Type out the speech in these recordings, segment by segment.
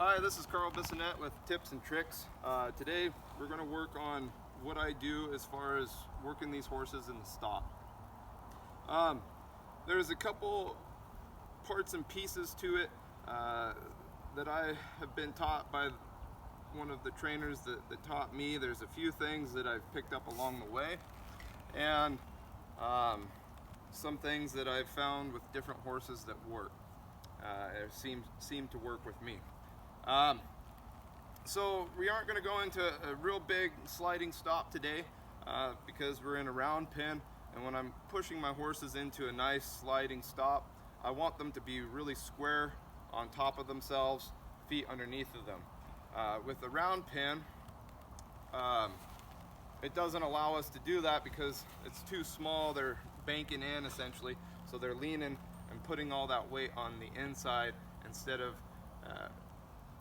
Hi, this is Carl Bissonette with Tips and Tricks. Today we're going to work on what I do as far as working these horses in the stop. There's a couple parts and pieces to it that I have been taught by one of the trainers that taught me. There's a few things that I've picked up along the way, and some things that I've found with different horses that work. Seem to work with me. So we aren't going to go into a real big sliding stop today because we're in a round pen, and when I'm pushing my horses into a nice sliding stop, I want them to be really square on top of themselves, feet underneath of them. With the round pen, it doesn't allow us to do that because it's too small. They're banking in essentially, so they're leaning and putting all that weight on the inside instead of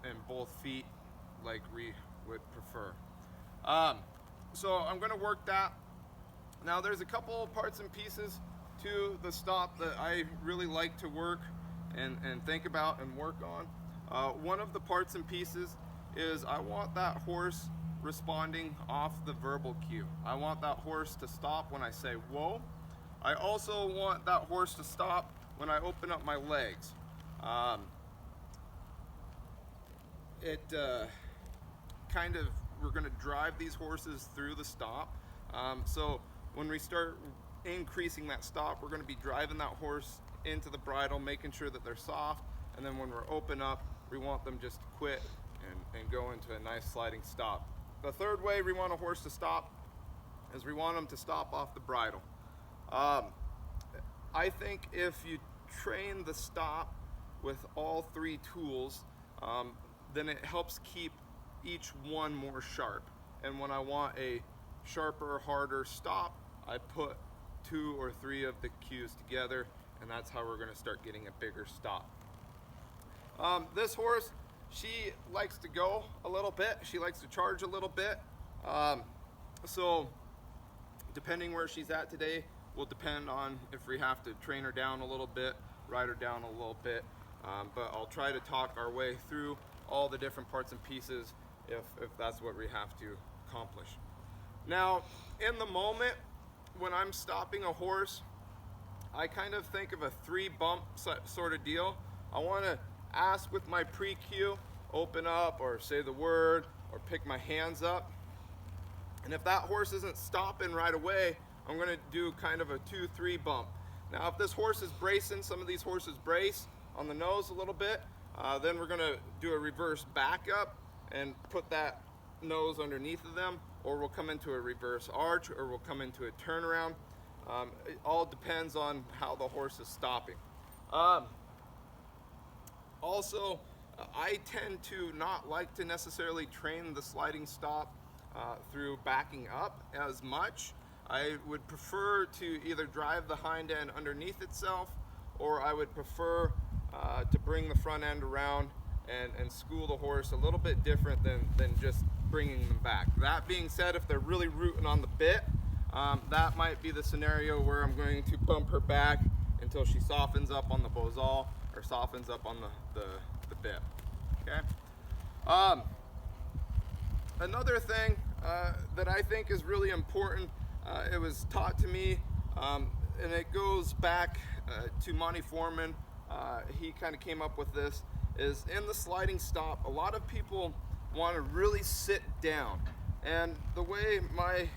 in both feet like we would prefer. So I'm going to work that. Now there's a couple parts and pieces to the stop that I really like to work and think about and work on. One of the parts and pieces is I want that horse responding off the verbal cue. I want that horse to stop when I say whoa. I also want that horse to stop when I open up my legs. We're going to drive these horses through the stop. So when we start increasing that stop, we're going to be driving that horse into the bridle, making sure that they're soft, and then when we're open up, we want them just to quit and go into a nice sliding stop. The third way we want a horse to stop is we want them to stop off the bridle. I think if you train the stop with all three tools, then it helps keep each one more sharp. And when I want a sharper, harder stop, I put 2 or 3 of the cues together, and that's how we're going to start getting a bigger stop. This horse, she likes to go a little bit. She likes to charge a little bit. So depending where she's at today will depend on if we have to train her down a little bit, ride her down a little bit. But I'll try to talk our way through all the different parts and pieces if that's what we have to accomplish. Now, in the moment, when I'm stopping a horse, I kind of think of a 3-bump sort of deal. I want to ask with my pre-cue, open up or say the word or pick my hands up. And if that horse isn't stopping right away, I'm going to do kind of a 2-3 bump. Now, if this horse is bracing, some of these horses brace on the nose a little bit, then we're going to do a reverse back up and put that nose underneath of them, or we'll come into a reverse arch, or we'll come into a turnaround. It all depends on how the horse is stopping. Also, I tend to not like to necessarily train the sliding stop through backing up as much. I would prefer to either drive the hind end underneath itself, or I would prefer to bring the front end around and school the horse a little bit different than just bringing them back. That being said, if they're really rooting on the bit, that might be the scenario where I'm going to bump her back until she softens up on the bozal or softens up on the bit. Okay. Another thing that I think is really important, it was taught to me, and it goes back to Monty Forman. He kind of came up with this, is in the sliding stop, a lot of people want to really sit down. And the way my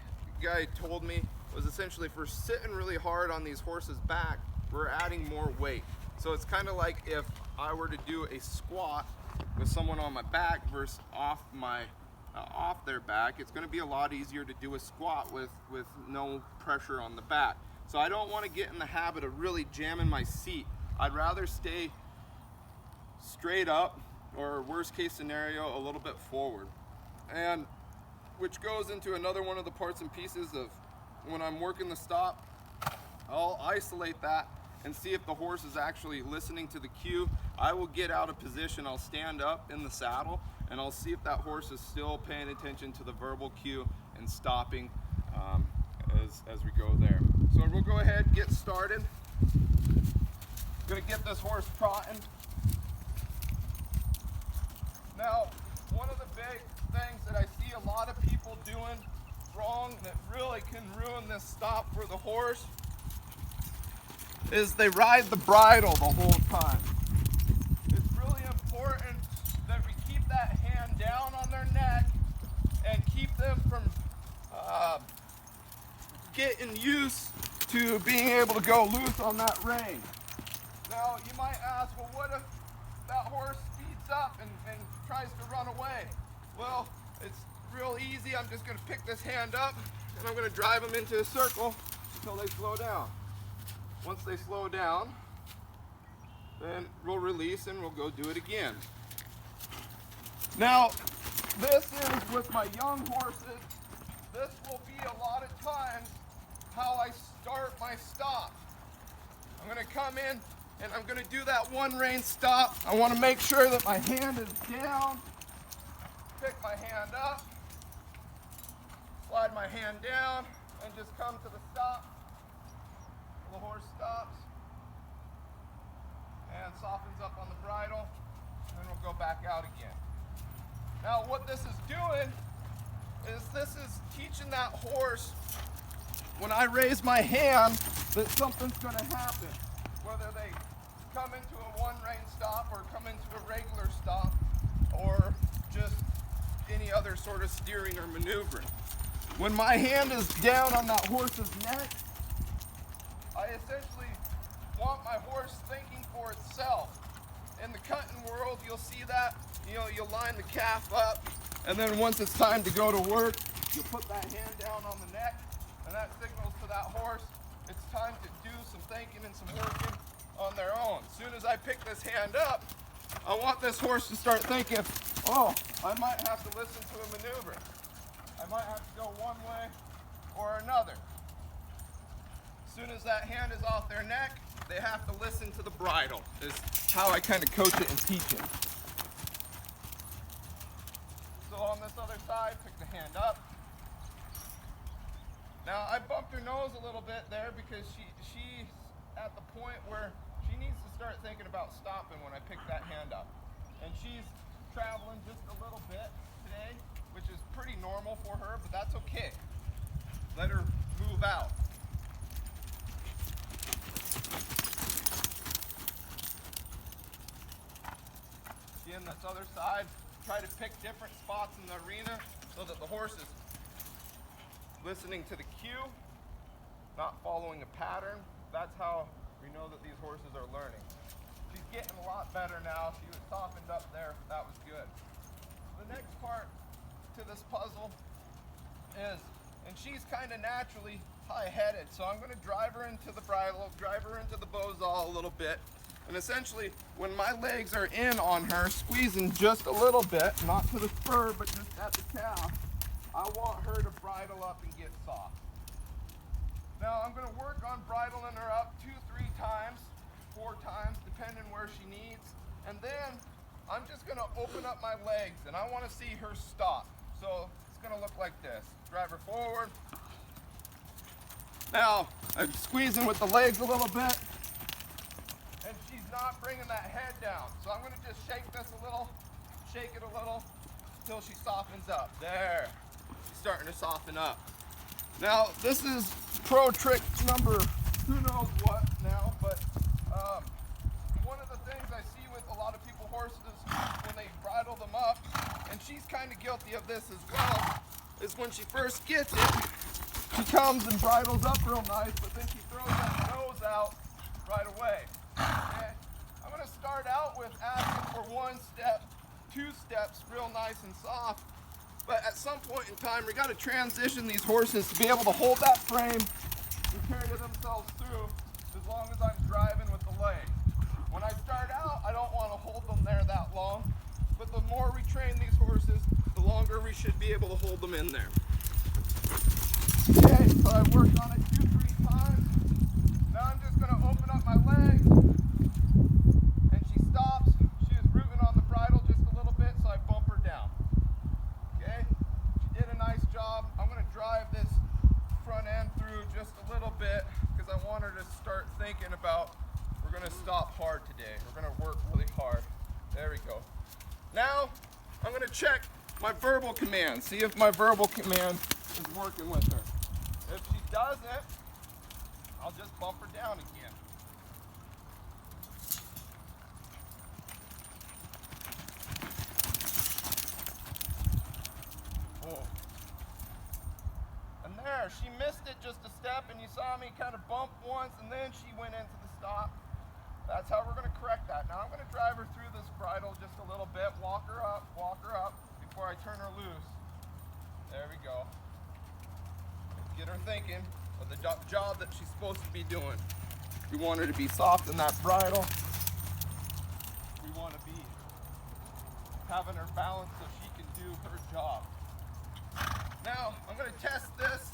guy told me was essentially if we're sitting really hard on these horses' back, we're adding more weight. So it's kind of like if I were to do a squat with someone on my back versus off their back, it's going to be a lot easier to do a squat with no pressure on the back. So I don't want to get in the habit of really jamming my seat. I'd rather stay straight up, or worst case scenario, a little bit forward. And which goes into another one of the parts and pieces of when I'm working the stop, I'll isolate that and see if the horse is actually listening to the cue. I will get out of position, I'll stand up in the saddle, and I'll see if that horse is still paying attention to the verbal cue and stopping as we go there. So we'll go ahead and get started. I'm gonna get this horse trotting. Now, one of the big things that I see a lot of people doing wrong that really can ruin this stop for the horse is they ride the bridle the whole time. It's really important that we keep that hand down on their neck and keep them from getting used to being able to go loose on that rein. Now, you might ask, well, what if that horse speeds up and tries to run away? Well, it's real easy. I'm just going to pick this hand up and I'm going to drive them into a circle until they slow down. Once they slow down, then we'll release and we'll go do it again. Now, this is with my young horses. This will be a lot of times how I start my stop. I'm going to come in and I'm going to do that one rein stop. I want to make sure that my hand is down. Pick my hand up, slide my hand down, and just come to the stop. The horse stops and softens up on the bridle, and then we'll go back out again. Now, what this is doing is this is teaching that horse when I raise my hand that something's going to happen, whether they come into a one rein stop or come into a regular stop or just any other sort of steering or maneuvering. When my hand is down on that horse's neck, I essentially want my horse thinking for itself. In the cutting world, you'll see that, you'll line the calf up, and then once it's time to go to work, you'll put that hand down on the neck, and that signals to that horse it's time to do some thinking and some working on their own. As soon as I pick this hand up, I want this horse to start thinking, oh, I might have to listen to a maneuver. I might have to go one way or another. As soon as that hand is off their neck, they have to listen to the bridle, is how I kind of coach it and teach it. So on this other side, pick the hand up. Now I bumped her nose a little bit there because she's at the point where she needs to start thinking about stopping when I pick that hand up. And she's traveling just a little bit today, which is pretty normal for her, but that's okay. Let her move out. Again, this other side, try to pick different spots in the arena so that the horse is listening to the cue, not following a pattern. That's how we know that these horses are learning. She's getting a lot better now. She was softened up there. That was good. The next part to this puzzle is, and she's kind of naturally high-headed, so I'm going to drive her into the bridle, drive her into the bowsaw a little bit, and essentially when my legs are in on her, squeezing just a little bit, not to the spur, but just at the calf, I want her to bridle up and get soft. Now I'm going to work on bridling her up 2, 3 times, 4 times, depending where she needs. And then I'm just going to open up my legs and I want to see her stop. So it's going to look like this. Drive her forward. Now I'm squeezing with the legs a little bit and she's not bringing that head down. So I'm going to just shake this a little, shake it a little until she softens up. There. She's starting to soften up. Now this is pro trick number who knows what now, but one of the things I see with a lot of people horses when they bridle them up, and she's kind of guilty of this as well, is when she first gets it, she comes and bridles up real nice, but then she throws that nose out right away. Okay? I'm going to start out with asking for 1 step, 2 steps, real nice and soft. But at some point in time, we got to transition these horses to be able to hold that frame and carry themselves through as long as I'm driving with the leg. When I start out, I don't want to hold them there that long, but the more we train these horses, the longer we should be able to hold them in there. Okay, so I worked on it 2, 3 times. Now I'm just going to open up my legs, and she stops. She is rooting on the bridle just a little bit, so I bump her down. Okay, she did a nice job. I'm going to drive this front end through just a little bit because I want her to start thinking about, we're going to stop hard today. We're going to work really hard. There we go. Now I'm gonna check my verbal command, see if my verbal command is working with her. If she doesn't, I'll just bump her down again. Oh. And there, she missed it just a step, and you saw me kind of bump once, and then she went into the stop. That's how we're going to correct that. Now I'm going to drive her through this bridle just a little bit, walk her up before I turn her loose. There we go. Get her thinking of the job that she's supposed to be doing. We want her to be soft in that bridle. We want to be having her balanced so she can do her job. Now, I'm going to test this.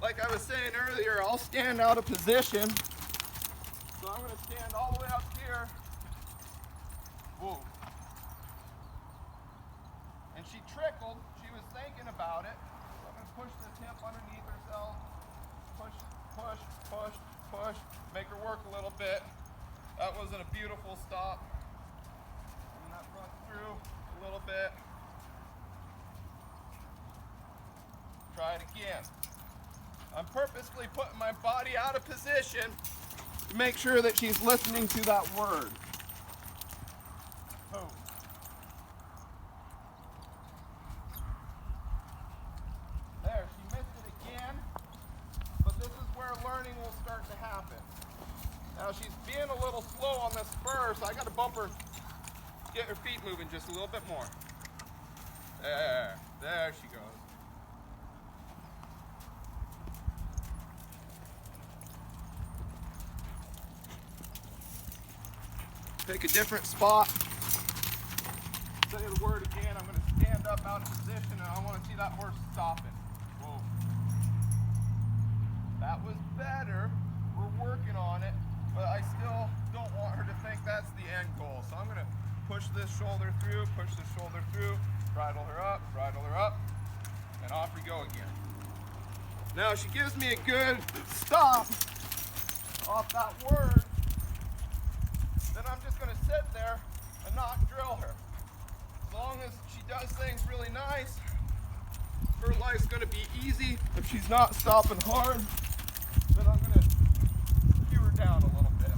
Like I was saying earlier, I'll stand out of position. So I'm going to stand all the way up here. Whoa. And she trickled. She was thinking about it. So I'm going to push this hip underneath herself. Push, push, push, push. Make her work a little bit. That wasn't a beautiful stop. Bring that front through a little bit. Try it again. I'm purposely putting my body out of position to make sure that she's listening to that word. Oh. There, she missed it again, but this is where learning will start to happen. Now she's being a little slow on this spur, so I got to bump her, get her feet moving just a little bit more. There she goes. Pick a different spot. Say the word again. I'm going to stand up out of position, and I want to see that horse stopping. Whoa. That was better. We're working on it, but I still don't want her to think that's the end goal. So I'm going to push this shoulder through, bridle her up, and off we go again. Now she gives me a good stop off that word. Then I'm just going to sit there and not drill her. As long as she does things really nice, her life's going to be easy. If she's not stopping hard, then I'm going to cue her down a little bit.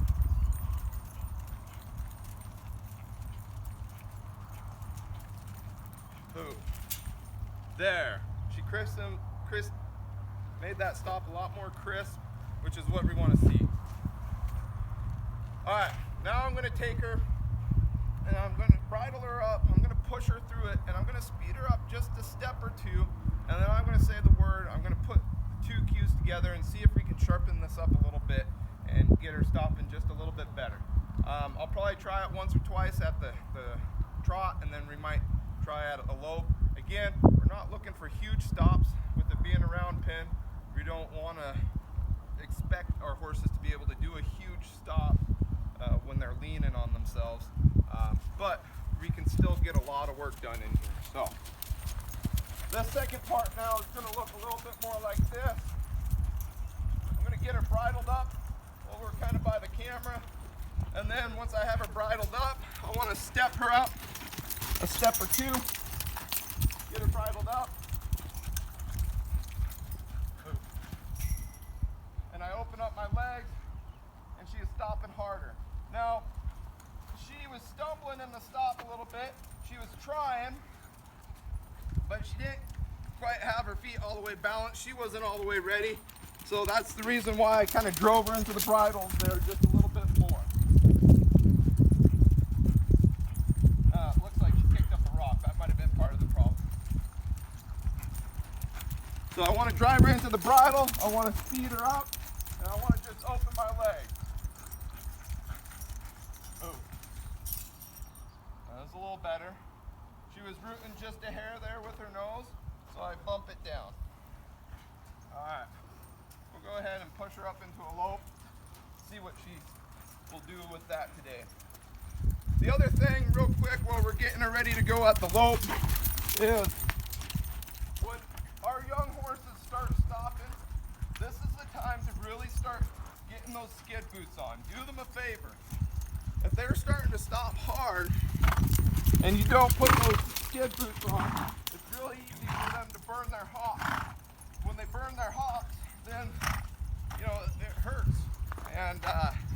Boom. There. She made that stop a lot more crisp, which is what we want to see. All right. Now I'm going to take her and I'm going to bridle her up, I'm going to push her through it, and I'm going to speed her up just a step or two, and then I'm going to say the word. I'm going to put the two cues together and see if we can sharpen this up a little bit and get her stopping just a little bit better. I'll probably try it once or twice at the trot, and then we might try at a lope. Again, we're not looking for huge stops with it being a round pin. We don't want to expect our horses to be able to do a huge stop when they're leaning on themselves, but we can still get a lot of work done in here. So the second part now is going to look a little bit more like this. I'm going to get her bridled up over kind of by the camera, and then once I have her bridled up, I want to step her up a step or two, get her bridled up, and I open up my legs, and she is stopping harder. Now, she was stumbling in the stop a little bit. She was trying, but she didn't quite have her feet all the way balanced. She wasn't all the way ready. So that's the reason why I kind of drove her into the bridles there just a little bit more. Looks like she kicked up a rock. That might have been part of the problem. So I want to drive her into the bridle. I want to speed her up, and I want to just open my legs. That was a little better. She was rooting just a hair there with her nose, so I bump it down. All right, we'll go ahead and push her up into a lope, see what she will do with that today. The other thing, real quick, while we're getting her ready to go at the lope, is when our young horses start stopping, this is the time to really start getting those skid boots on. Do them a favor. If they're starting to stop hard and you don't put those skid skid boots on, it's really easy for them to burn their hocks. When they burn their hocks, then, you know, it hurts. And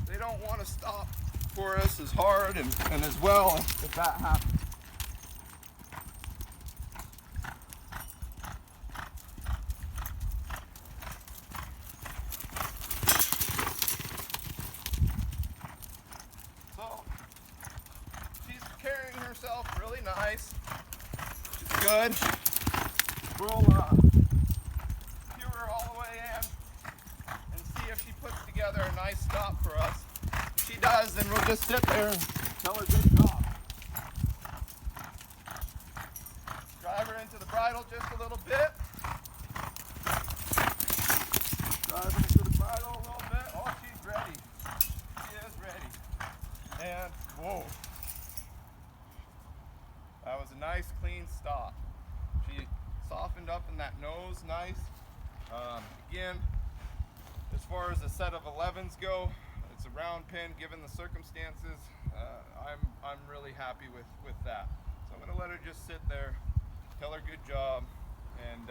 they don't want to stop for us as hard and as well if that happens. So, she's carrying herself really nice. She's good. We'll cue her all the way in and see if she puts together a nice stop for us. If she does, then we'll just sit there and tell her good job. Drive her into the bridle just a little bit. Drive her into the bridle a little bit. Oh, she's ready. She is ready. And whoa. That was a nice clean stop. She softened up in that nose nice. Again, as far as a set of 11s go, it's a round pin given the circumstances. I'm really happy with that. So I'm going to let her just sit there, tell her good job, and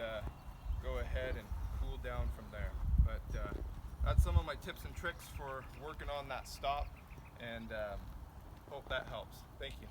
go ahead and cool down from there. But that's some of my tips and tricks for working on that stop, and hope that helps. Thank you.